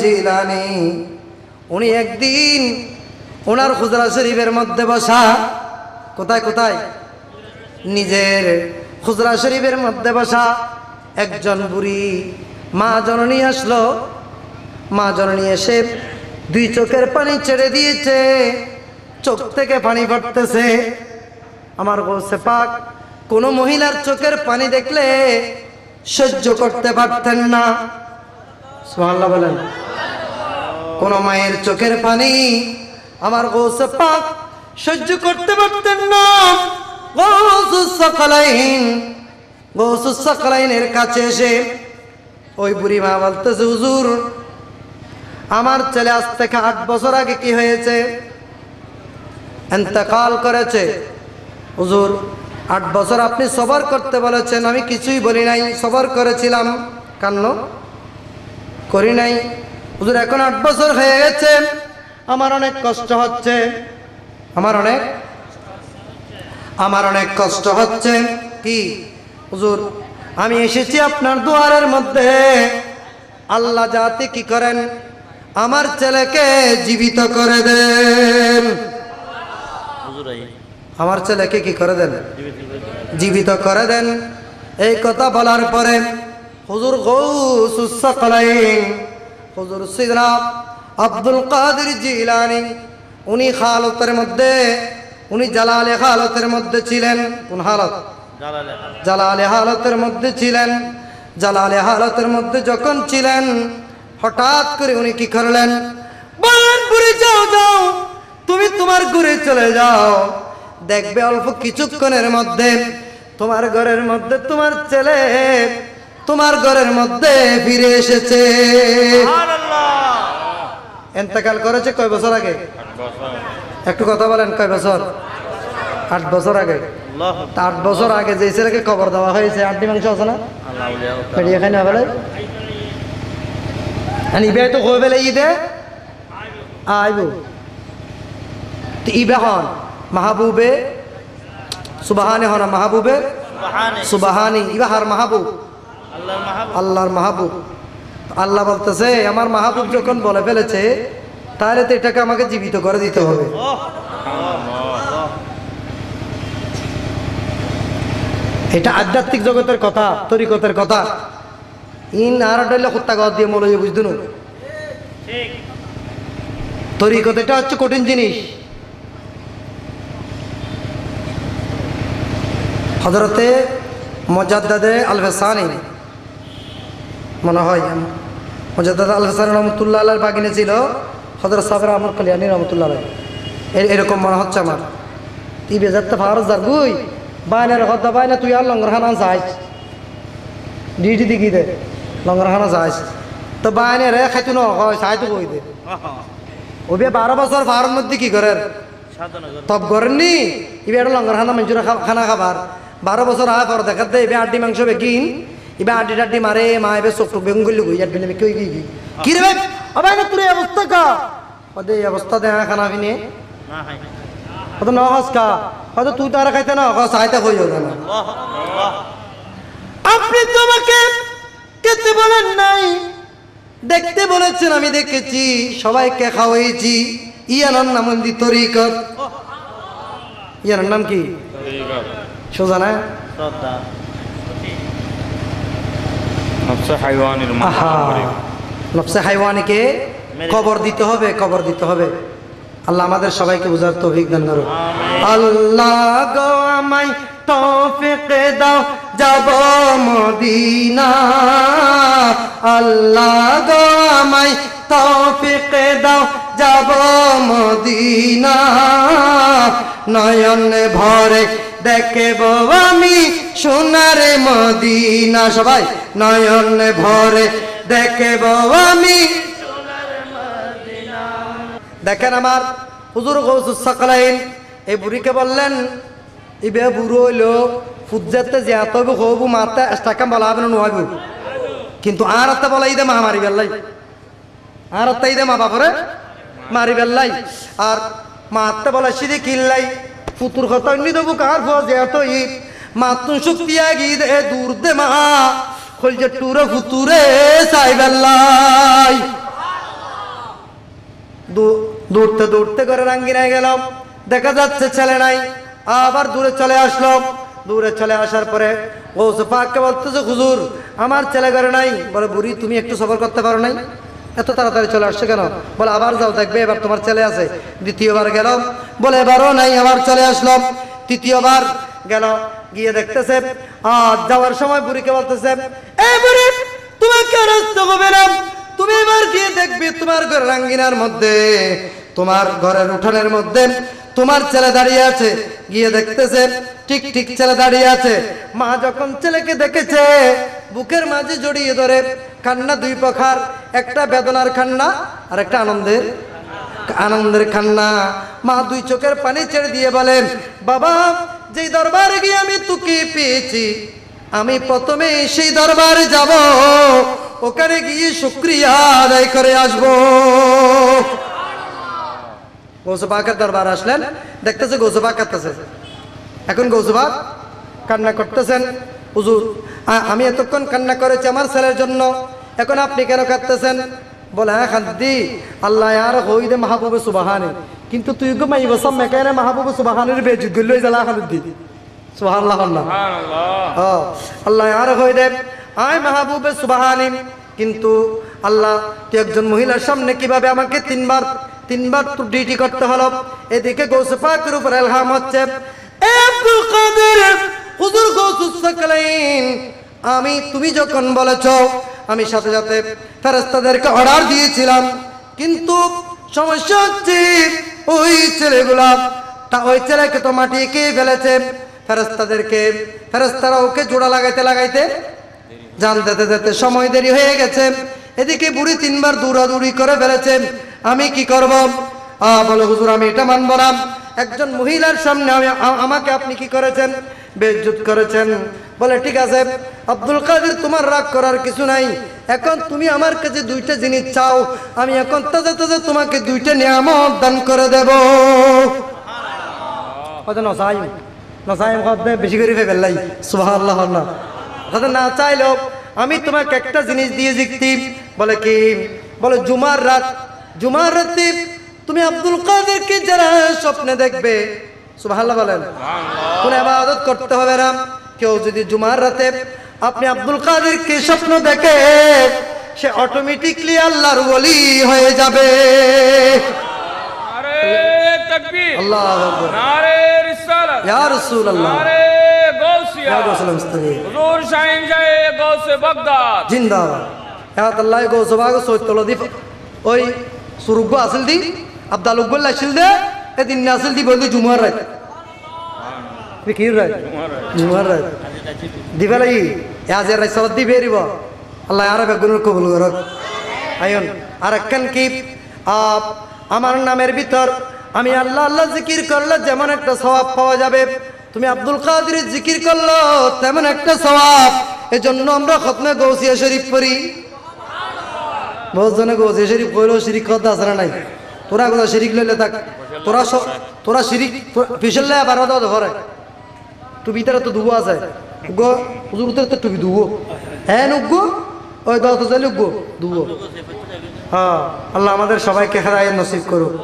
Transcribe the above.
জিলানী উনি একদিন ওনার হুজরা শরীফের মধ্যে বসা, কোথায় কোথায়? নিজের হুজরা শরীফের মধ্যে বসা একজন বুড়ি মা জননী আসলো। মা জননী এসে দুই চোখের পানি ছেড়ে দিয়েছে, চোখ থেকে পানি পড়তেছে। আমার গৌসে পাক কোন মহিলার চোখের পানি দেখলে সহ্য করতে পারতেন না। সুবহানাল্লাহ বলেন। কোন মায়ের চোখের পানি আমার গৌসে পাক সহ্য করতে পারতেন না। গৌসুস সাকলাইনের কাছে এসে ওই বুড়ি মা বলতেছে, হুজুর আমার ছেলে আজ থেকে 8 বছর আগে কি হয়েছে? ইন্তেকাল করেছে। হুজুর 8 বছর আপনি সবর করতে বলেছেন, আমি কিছুই বলি নাই, সবর করেছিলাম, কান্না করি নাই। হুজুর এখন 8 বছর হয়ে গেছে, আমার অনেক কষ্ট হচ্ছে, আমার অনেক কষ্ট হচ্ছে। কি হুজুর আমি এসেছি আপনার দুয়ারের মধ্যে, আল্লাহ যাতে কি করেন আমার ছেলেকে জীবিত করে দেন। আমার ছেলেকে কি করে দেন? জীবিত করে দেন। এই কথা বলার পরে হুজুর গৌসুস সাকলাইন হুজুর সিদনা আব্দুল কাদের জিলানী উনি হালতের মধ্যে, উনি জালালে হালতের মধ্যে ছিলেন। কোন হালত? জালালে হালতের মধ্যে ছিলেন। জালালে হালতের মধ্যে যখন ছিলেন হঠাৎ করে উনি কি করলেন? বললেন ঘুরে যাও, যাও তুমি তোমার ঘুরে চলে যাও, দেখবে অল্প কিছুক্ষণের মধ্যে তোমার ঘরের মধ্যে তোমার ছেলে তোমার ঘরের মধ্যে ফিরে এসেছে। ইন্তেকাল করেছে কয় বছর আগে? একটু কথা বলেন, কয় বছর? 8 বছর আগে। 8 বছর আগে যে ছেলেকে কবর দেওয়া হয়েছে, আড্ডি মাংস আছে না, এখানে বলে ইবে তো হয়ে বেলে ঈদে আইব তো ইবে হন মাহবুবে সুবহানে হন, মাহবুবে সুবহানি, ইবে হার মাহবুব আল্লাহর মাহবুব। আল্লাহ বলতেছে আমার মাহবুব যখন বলে ফেলেছে তাহলে তো এটাকে আমাকে জীবিত করে দিতে হবে। এটা আধ্যাত্মিক জগতের কথা, তরিকতের কথা। ইন আর ডাইলে হত্যা কর দিয়ে মৌলবি বুঝদুন। তরিকত এটা হচ্ছে কঠিন জিনিস। হযরতে মুজাদ্দিদে আল-ফাসানি মনে হয় মুজাদ্দিদ আল-ফাসানি রহমাতুল্লাহ আলাইহির বাগিনে ছিল হযরত সাবর আহমদ কালিয়ানী রহমাতুল্লাহ আলাইহি, এরকম মনে হচ্ছে আমার। তুই বেজাতে ফারজ জারগুই বাইনের কথা বাইনা তুই আর লঙ্গরখানা যাইস ডিউটি দিকি দে লঙ্গরখানা যাইস তো বাইনে রে খাইতো ন হয় চাই তো কই দে ওবে 12 বছর ফারুর মধ্যে কি করেন তব করেননি ইবে আর লঙ্গরখানা মানুষের খানা খাবার 12 বছর আয় পর দেখা দে ইবে আড্ডি মাংস বেকিন ইবে আড্ডি টাড্ডি মারে মা ইবে চোখ বেগুন গলি গই আড্ডি নে কই কি রে ভাই আবাই না তোর অবস্থা কা ওদে অবস্থা দে খানা পিনে না হাই তো না হাস কা হয়তো তুই তারা খাইতে না চাইতে হয়ে যাবে না। আপনি তোমাকে খেতে বলেন নাই, দেখতে বলেছেন, আমি দেখেছি, সবাইকে খাওয়াইছি। ইয়ানোর নাম দি তরিকত। ইয়ানোর নাম কি? সোজা না? নফসে হাইওয়ানিকে কবর দিতে হবে, কবর দিতে হবে। আল্লাহ আমাদের সবাইকে বুঝার তৌফিক দান করুন। আল্লাহ গো আমায় তৌফিক দাও যাব মদিনা, আল্লাহ গো আমায় তৌফিক দাও যাব মদিনা, নয়ন ভরে দেখব আমি সোনার মদিনা। সবাই নয়ন ভরে দেখব আমি। দেখেন আমার হুজুর গৌসুস সাকলাইন এই বুড়িকে বললেন ইবে বুড়ো হইলো ফুজাতে যে এত হবু মাতে টাকা বলা হবে না হইব, কিন্তু আর একটা বলাই দে মা মারি বেল্লাই, আর একটা দে মা বাপরে মারি বেল্লাই, আর মাতে বলা সিঁড়ি কিল্লাই ফুতুর কথা অন্য দেবো কার ফ যে এত ই মাতুন শক্তি আগি দে দূর দে মা খোল যে টুরে ফুতুরে চাই বেল্লাই। দৌড়তে দৌড়তে ঘরের আঙ্গিনায় গেলাম, দেখা যাচ্ছে ছেলে নাই। আবার দূরে চলে আসলাম, দূরে চলে আসার পরে গৌসে পাককে বলতেছে, হুজুর আমার ছেলে ঘরে নাই। বলে, বুড়ি তুমি একটু সফর করতে পারো নাই? এত তাড়াতাড়ি চলে আসছে কেন? বলে, আবার যাও, দেখবে এবার তোমার ছেলে আছে। দ্বিতীয়বার গেলাম, বলে এবারও নাই, আবার চলে আসলাম। তৃতীয়বার গেল, গিয়ে দেখতেছে যাওয়ার সময় বুড়িকে বলতেছে, এই বুড়ি তোমাকে রাস্তা হবে না, তুমি এবার গিয়ে দেখবি তোমার ঘরের আঙ্গিনার মধ্যে, তোমার ঘরের উঠানের মধ্যে তোমার ছেলে দাঁড়িয়ে আছে। গিয়ে দেখতেছে ঠিক ঠিক ছেলে দাঁড়িয়ে আছে। মা যখন ছেলেকে দেখেছে বুকের মাঝে জড়িয়ে ধরে কান্না দুই প্রকার, একটা বেদনার কান্না আর একটা আনন্দের কান্না। মা দুই চোখের পানি ছেড়ে দিয়ে বলেন, বাবা যেই দরবারে গিয়ে আমি তোকে পেয়েছি, আমি প্রথমে সেই দরবারে যাব, ওখানে গিয়ে শুকরিয়া আদায় করে আসবো। গৌসে পাকের দরবার আসলেন, দেখতেছে গৌসে পাক কাঁদতেছে। এখন গৌসে পাক কান্না করতেছেন, হুজুর আমি এতক্ষণ কান্না করেছি আমার ছেলের জন্য, এখন আপনি কেন কাঁদতেছেন? বলে, হ্যাঁ খাদ্দি আল্লাহ আর হই দে মাহবুবে সুবাহানি, কিন্তু তুই গো মাই বসম মেকানে মাহবুবে সুবাহানির বেজুগ লই জ্বালা খাদ্দি সুবহানাল্লাহ। আল্লাহ আর হই দে আয় মাহবুবে সুবাহানি, কিন্তু আল্লাহ তুই একজন মহিলার সামনে কিভাবে আমাকে তিনবার তো ডিউটি করতে হলো। এদিকে গৌসে পাকের উপর ইলহাম হচ্ছে, এ আব্দুল কাদের হুজুর গৌসুস সাকলাইন, আমি তুমি যখন বলেছো আমি সাথে সাথে ফেরেশতাদেরকে অর্ডার দিয়েছিলাম, কিন্তু সমস্যা হচ্ছে ওই ছেলেকে তো মাটি খেয়ে ফেলেছে। ফেরেশতারা ওকে জোড়া লাগাইতে জান দিতে সময় দেরি হয়ে গেছে। এদিকে বুড়ি তিনবার দৌড়াদৌড়ি করে ফেলেছে, আমি কি করব? বলে, হুজুর আমি এটা মানব না, একজন মহিলার সামনে আমাকে আপনি কি করেছেন? বেইজ্জত করেছেন। বলে, ঠিক আছে আব্দুল কাদের, তোমার রাগ করার কিছু নাই, এখন তুমি আমার কাছে দুইটা জিনিস চাও, আমি এখন তাজা তাজা তোমাকে দুইটা নিয়ামত দান করে দেব। বেশি করে ফেললাই সুবহানাল্লাহ। না চাইলেও আমি তোমাকে একটা জিনিস দিয়ে জিততি। বলে, কি? বলে, জুমার রাতে তুমি আব্দুল কাদেরকে যারা স্বপ্নে দেখবে, সুবহানাল্লাহ বলেন, কোন ইবাদত করতে হবে না, কেউ যদি জুমার রাতে আপনি আব্দুল কাদেরকে স্বপ্ন দেখে, সে অটোমেটিকলি আল্লাহর ওলি হয়ে যাবে। নারে তাকবীর, আল্লাহু আকবার, নারে রিসালাত, ইয়া রাসূলুল্লাহ, নারে গাউসিয়া, ইয়া রাসূলুল্লাহ, হুজুর শাহিন জায়ে গাউসে বাগদাদ জিন্দাবাদ। ইয়া আল্লাহ গাউসে বাগ সৈতল দি ওই সুরুগ আসল দি আব্দুল উগল আসল দে এদিন আসল দি বলি জুমার রাত ফিকির রাত জুমার রাত দিবালাই ইয়াজের রাত সালাত দি বেরিব। আল্লাহ আরবে গুনাহ কবুল করুক। আয়ন আরেকখান কি, আমার নামের ভিতর আমি আল্লাহ আল্লাহ জিকির করলে যেমন একটা সওয়াব পাওয়া যাবে, তুমি আব্দুল কাদের জিকির করলো তেমন একটা সওয়াব। এজন্য আমরা খতমে গৌসিয়া শরীফ পড়ি। বহুত জনে গৌসিয়া শরীফ পড়লেও শিরিক কথা আছে না নাই? তোরা কথা শিরিক লইলে থাক, তোরা শিরিক পিছলে আবার ধরে টুপি তারা তো ধুবো আছে গো হুজুর তো টুপি ধুবো, হ্যাঁ নুগো ওই দশ চাইলে ধুবো। হ্যাঁ, আল্লাহ আমাদের সবাইকে হেদায়েত নসিব করুক।